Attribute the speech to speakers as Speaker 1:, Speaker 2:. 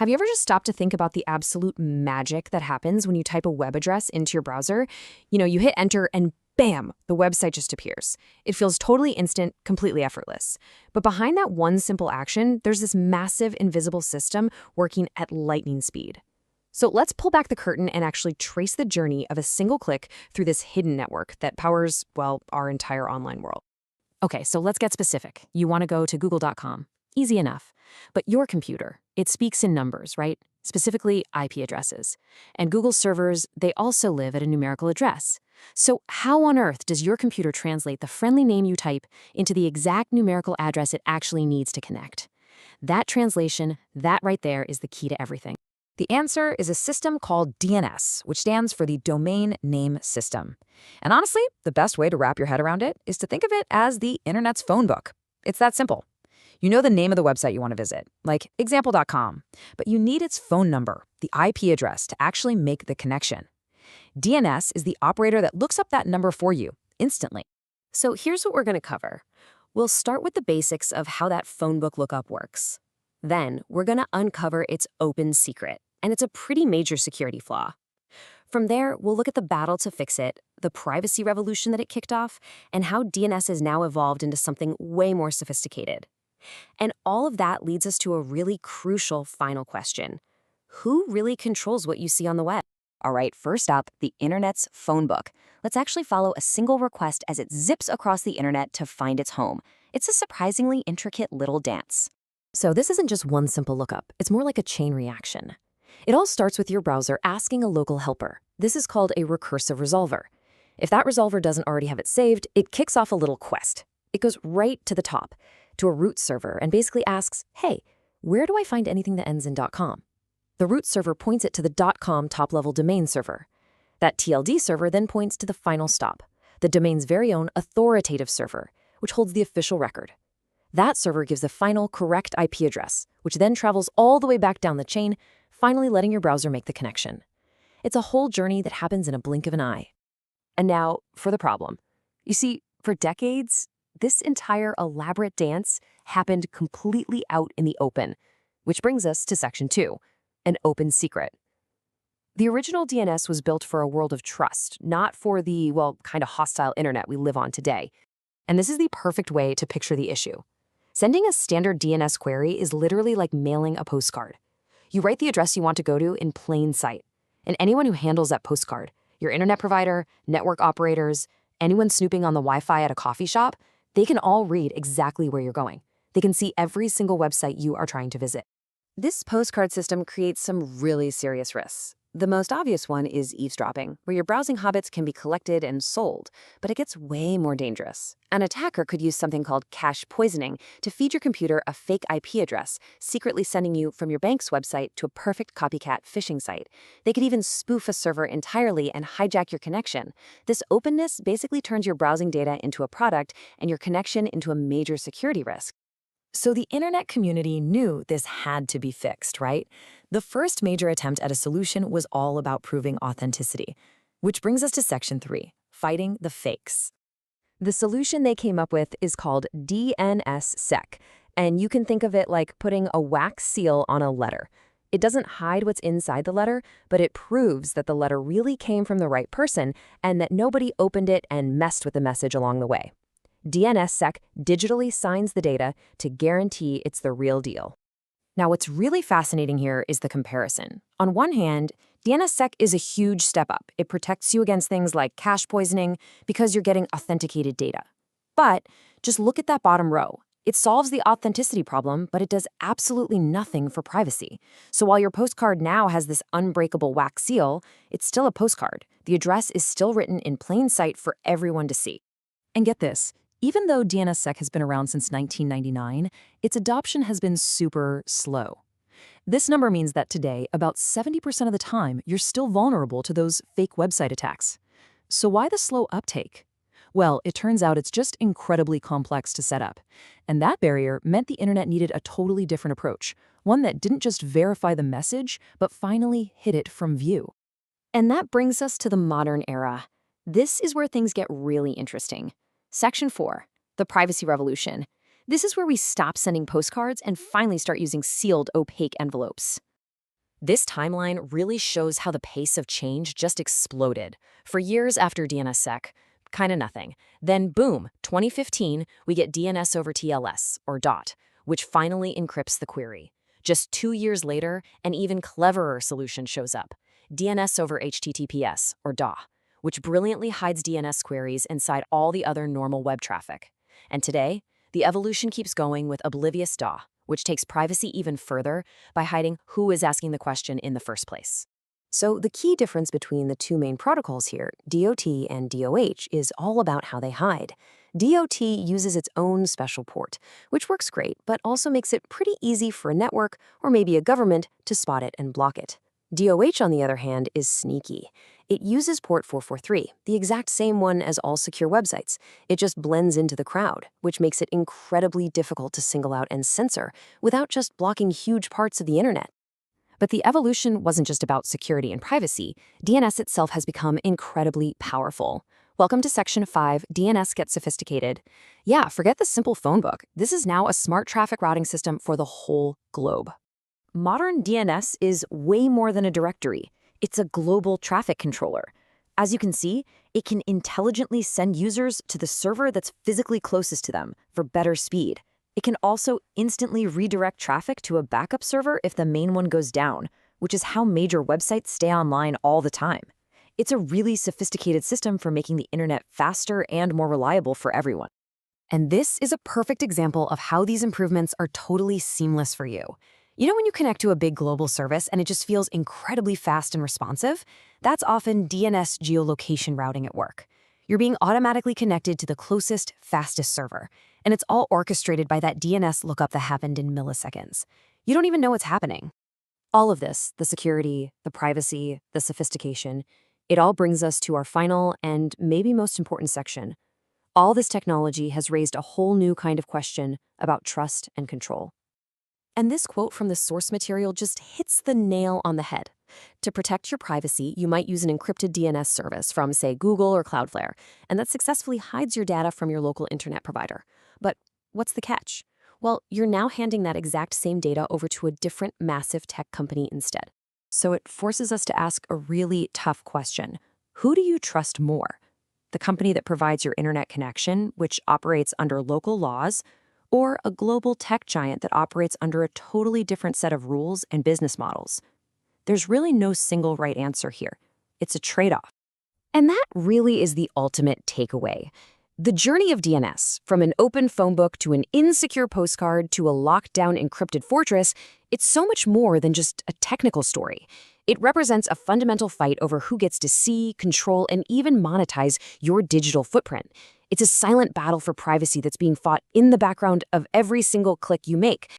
Speaker 1: Have you ever just stopped to think about the absolute magic that happens when you type a web address into your browser? You hit enter and bam, the website just appears. It feels totally instant, completely effortless. But behind that one simple action, there's this massive invisible system working at lightning speed. So let's pull back the curtain and actually trace the journey of a single click through this hidden network that powers, well, our entire online world. Okay, so let's get specific. You want to go to google.com. Easy enough. But your computer, it speaks in numbers, right? Specifically IP addresses. And Google servers, they also live at a numerical address. So how on earth does your computer translate the friendly name you type into the exact numerical address it actually needs to connect? That translation, that right there is the key to everything.
Speaker 2: The answer is a system called DNS, which stands for the Domain Name System. And honestly, the best way to wrap your head around it is to think of it as the internet's phone book. It's that simple. You know the name of the website you want to visit, like example.com, but you need its phone number, the IP address, to actually make the connection. DNS is the operator that looks up that number for you instantly.
Speaker 1: So here's what we're going to cover. We'll start with the basics of how that phone book lookup works. Then we're going to uncover its open secret, and it's a pretty major security flaw. From there, we'll look at the battle to fix it, the privacy revolution that it kicked off, and how DNS has now evolved into something way more sophisticated. And all of that leads us to a really crucial final question. Who really controls what you see on the web?
Speaker 2: All right, first up, the internet's phone book. Let's actually follow a single request as it zips across the internet to find its home. It's a surprisingly intricate little dance.
Speaker 1: So this isn't just one simple lookup. It's more like a chain reaction. It all starts with your browser asking a local helper. This is called a recursive resolver. If that resolver doesn't already have it saved, it kicks off a little quest. It goes right to the top, to a root server, and basically asks, hey, where do I find anything that ends in .com? The root server points it to the .com top-level domain server. That TLD server then points to the final stop, the domain's very own authoritative server, which holds the official record. That server gives the final correct IP address, which then travels all the way back down the chain, finally letting your browser make the connection. It's a whole journey that happens in a blink of an eye. And now for the problem. You see, for decades, this entire elaborate dance happened completely out in the open, which brings us to Section 2, an open secret. The original DNS was built for a world of trust, not for the, well, kind of hostile internet we live on today. And this is the perfect way to picture the issue. Sending a standard DNS query is literally like mailing a postcard. You write the address you want to go to in plain sight, and anyone who handles that postcard, your internet provider, network operators, anyone snooping on the Wi-Fi at a coffee shop, they can all read exactly where you're going. They can see every single website you are trying to visit. This postcard system creates some really serious risks. The most obvious one is eavesdropping, where your browsing habits can be collected and sold, but it gets way more dangerous. An attacker could use something called cache poisoning to feed your computer a fake IP address, secretly sending you from your bank's website to a perfect copycat phishing site. They could even spoof a server entirely and hijack your connection. This openness basically turns your browsing data into a product and your connection into a major security risk. So the internet community knew this had to be fixed, right? The first major attempt at a solution was all about proving authenticity, which brings us to Section 3, fighting the fakes. The solution they came up with is called DNSSEC, and you can think of it like putting a wax seal on a letter. It doesn't hide what's inside the letter, but it proves that the letter really came from the right person and that nobody opened it and messed with the message along the way. DNSSEC digitally signs the data to guarantee it's the real deal. Now, what's really fascinating here is the comparison. On one hand, DNSSEC is a huge step up. It protects you against things like cache poisoning because you're getting authenticated data. But just look at that bottom row. It solves the authenticity problem, but it does absolutely nothing for privacy. So while your postcard now has this unbreakable wax seal, it's still a postcard. The address is still written in plain sight for everyone to see. And get this. Even though DNSSEC has been around since 1999, its adoption has been super slow. This number means that today, about 70% of the time, you're still vulnerable to those fake website attacks. So why the slow uptake? Well, it turns out it's just incredibly complex to set up. And that barrier meant the internet needed a totally different approach, one that didn't just verify the message, but finally hid it from view. And that brings us to the modern era. This is where things get really interesting. Section 4, the privacy revolution. This is where we stop sending postcards and finally start using sealed, opaque envelopes. This timeline really shows how the pace of change just exploded. For years after DNSSEC, kinda nothing. Then boom, 2015, we get DNS over TLS, or DOT, which finally encrypts the query. Just 2 years later, an even cleverer solution shows up, DNS over HTTPS, or DAW, which brilliantly hides DNS queries inside all the other normal web traffic. And today, the evolution keeps going with oblivious DAW, which takes privacy even further by hiding who is asking the question in the first place. So the key difference between the two main protocols here, DOT and DOH, is all about how they hide. DOT uses its own special port, which works great, but also makes it pretty easy for a network or maybe a government to spot it and block it. DOH, on the other hand, is sneaky. It uses port 443, the exact same one as all secure websites. It just blends into the crowd, which makes it incredibly difficult to single out and censor without just blocking huge parts of the internet. But the evolution wasn't just about security and privacy. DNS itself has become incredibly powerful. Welcome to Section 5, DNS Gets Sophisticated. Yeah, forget the simple phone book. This is now a smart traffic routing system for the whole globe. Modern DNS is way more than a directory. It's a global traffic controller. As you can see, it can intelligently send users to the server that's physically closest to them for better speed. It can also instantly redirect traffic to a backup server if the main one goes down, which is how major websites stay online all the time. It's a really sophisticated system for making the internet faster and more reliable for everyone. And this is a perfect example of how these improvements are totally seamless for you. You know when you connect to a big global service and it just feels incredibly fast and responsive? That's often DNS geolocation routing at work. You're being automatically connected to the closest, fastest server, and it's all orchestrated by that DNS lookup that happened in milliseconds. You don't even know what's happening. All of this, the security, the privacy, the sophistication, it all brings us to our final and maybe most important section. All this technology has raised a whole new kind of question about trust and control. And this quote from the source material just hits the nail on the head. To protect your privacy, you might use an encrypted DNS service from, say, Google or Cloudflare, and that successfully hides your data from your local internet provider. But what's the catch? Well, you're now handing that exact same data over to a different massive tech company instead. So it forces us to ask a really tough question. Who do you trust more? The company that provides your internet connection, which operates under local laws, or a global tech giant that operates under a totally different set of rules and business models? There's really no single right answer here. It's a trade-off. And that really is the ultimate takeaway. The journey of DNS, from an open phone book to an insecure postcard to a locked-down encrypted fortress, it's so much more than just a technical story. It represents a fundamental fight over who gets to see, control, and even monetize your digital footprint. It's a silent battle for privacy that's being fought in the background of every single click you make.